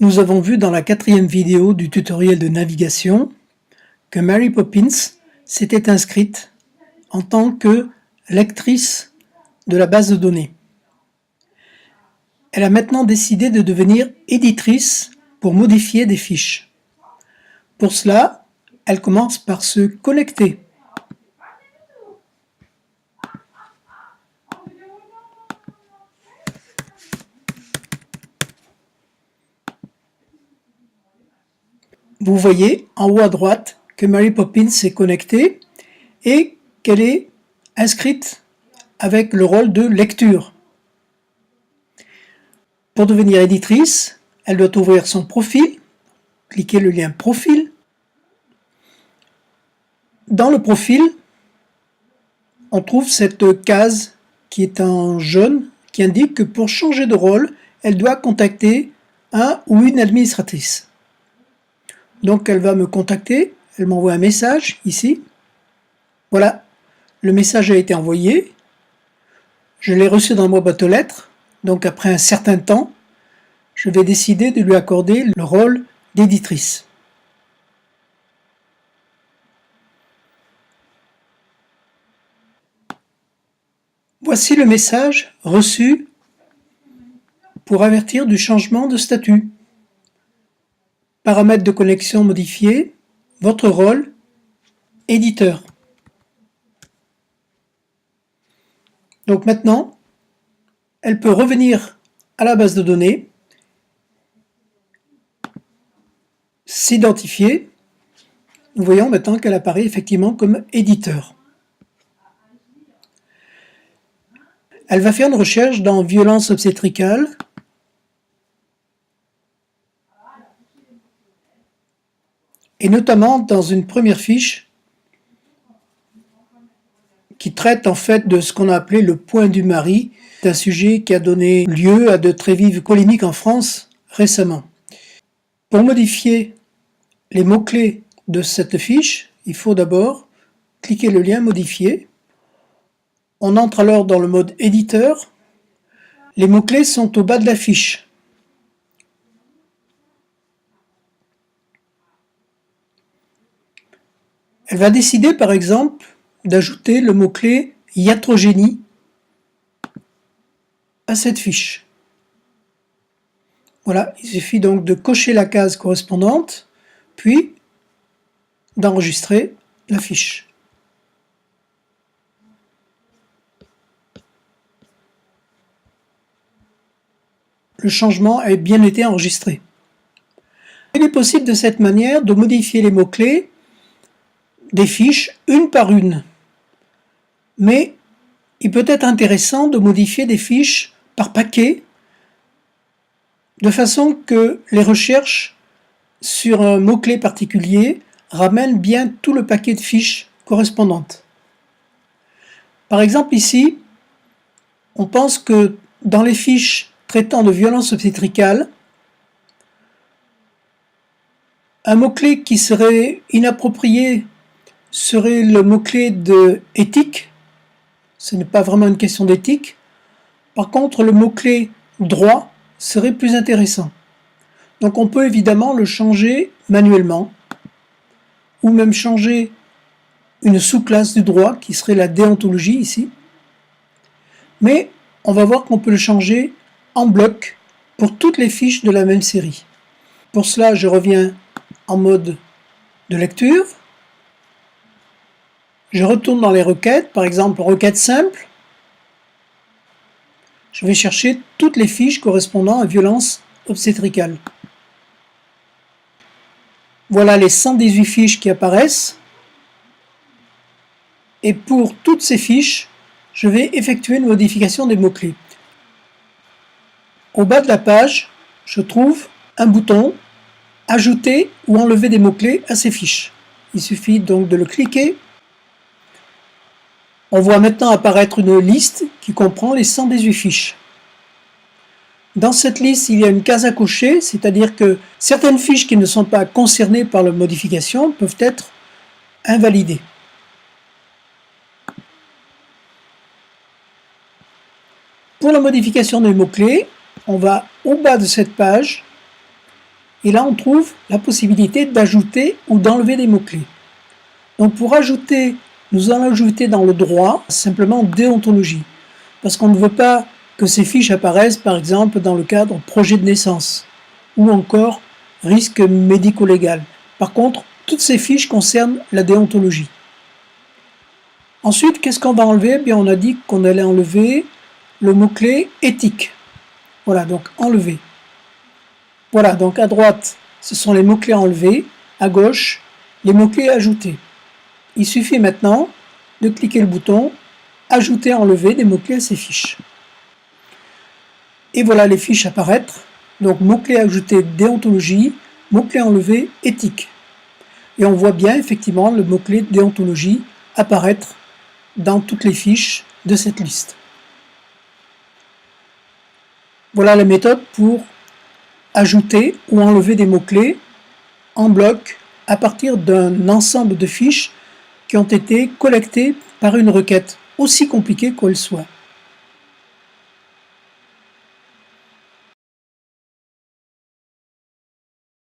Nous avons vu dans la 4e vidéo du tutoriel de navigation que Mary Poppins s'était inscrite en tant que lectrice de la base de données. Elle a maintenant décidé de devenir éditrice pour modifier des fiches. Pour cela, elle commence par se connecter. Vous voyez en haut à droite que Mary Poppins s'est connectée et qu'elle est inscrite avec le rôle de lecture. Pour devenir éditrice, elle doit ouvrir son profil, cliquer le lien Profil. Dans le profil, on trouve cette case qui est en jaune, qui indique que pour changer de rôle, elle doit contacter un ou une administratrice. Donc elle va me contacter, elle m'envoie un message ici. Voilà, le message a été envoyé. Je l'ai reçu dans ma boîte aux lettres. Donc après un certain temps, je vais décider de lui accorder le rôle d'éditrice. Voici le message reçu pour avertir du changement de statut. Paramètres de connexion modifiés, votre rôle, éditeur. Donc maintenant, elle peut revenir à la base de données, s'identifier. Nous voyons maintenant qu'elle apparaît effectivement comme éditeur. Elle va faire une recherche dans violence obstétricale. Et notamment dans une première fiche qui traite en fait de ce qu'on a appelé le point du mari, un sujet qui a donné lieu à de très vives polémiques en France récemment. Pour modifier les mots-clés de cette fiche, il faut d'abord cliquer le lien Modifier. On entre alors dans le mode éditeur. Les mots-clés sont au bas de la fiche. Elle va décider par exemple d'ajouter le mot-clé iatrogénie à cette fiche. Voilà, il suffit donc de cocher la case correspondante, puis d'enregistrer la fiche. Le changement a bien été enregistré. Il est possible de cette manière de modifier les mots-clés des fiches une par une. Mais il peut être intéressant de modifier des fiches par paquet, de façon que les recherches sur un mot-clé particulier ramènent bien tout le paquet de fiches correspondantes. Par exemple ici, on pense que dans les fiches traitant de violence obstétricale, un mot-clé qui serait inapproprié serait le mot-clé de éthique. Ce n'est pas vraiment une question d'éthique. Par contre, le mot-clé droit serait plus intéressant. Donc on peut évidemment le changer manuellement, ou même changer une sous-classe du droit qui serait la déontologie ici. Mais on va voir qu'on peut le changer en bloc pour toutes les fiches de la même série. Pour cela, je reviens en mode de lecture. Je retourne dans les requêtes, par exemple requête simple. Je vais chercher toutes les fiches correspondant à violence obstétricale. Voilà les 118 fiches qui apparaissent. Et pour toutes ces fiches, je vais effectuer une modification des mots-clés. Au bas de la page, je trouve un bouton « Ajouter ou enlever des mots-clés à ces fiches ». Il suffit donc de le cliquer. On voit maintenant apparaître une liste qui comprend les 118 fiches. Dans cette liste, il y a une case à cocher, c'est-à-dire que certaines fiches qui ne sont pas concernées par la modification peuvent être invalidées. Pour la modification des mots-clés, on va au bas de cette page Et là, on trouve la possibilité d'ajouter ou d'enlever des mots-clés. Donc pour ajouter, nous allons ajouter dans le droit simplement déontologie, parce qu'on ne veut pas que ces fiches apparaissent par exemple dans le cadre projet de naissance ou encore risque médico-légal. Par contre, toutes ces fiches concernent la déontologie. Ensuite, qu'est-ce qu'on va enlever? Bien, on a dit qu'on allait enlever le mot-clé éthique. Voilà, donc enlever. Voilà, donc à droite, ce sont les mots-clés enlevés, à gauche, les mots-clés ajoutés. Il suffit maintenant de cliquer le bouton Ajouter, enlever des mots-clés à ces fiches. Et voilà les fiches apparaître. Donc mots-clés ajoutés déontologie, mots-clés enlevés éthique. Et on voit bien effectivement le mot-clé déontologie apparaître dans toutes les fiches de cette liste. Voilà la méthode pour ajouter ou enlever des mots-clés en bloc à partir d'un ensemble de fiches qui ont été collectées par une requête, aussi compliquée qu'elle soit.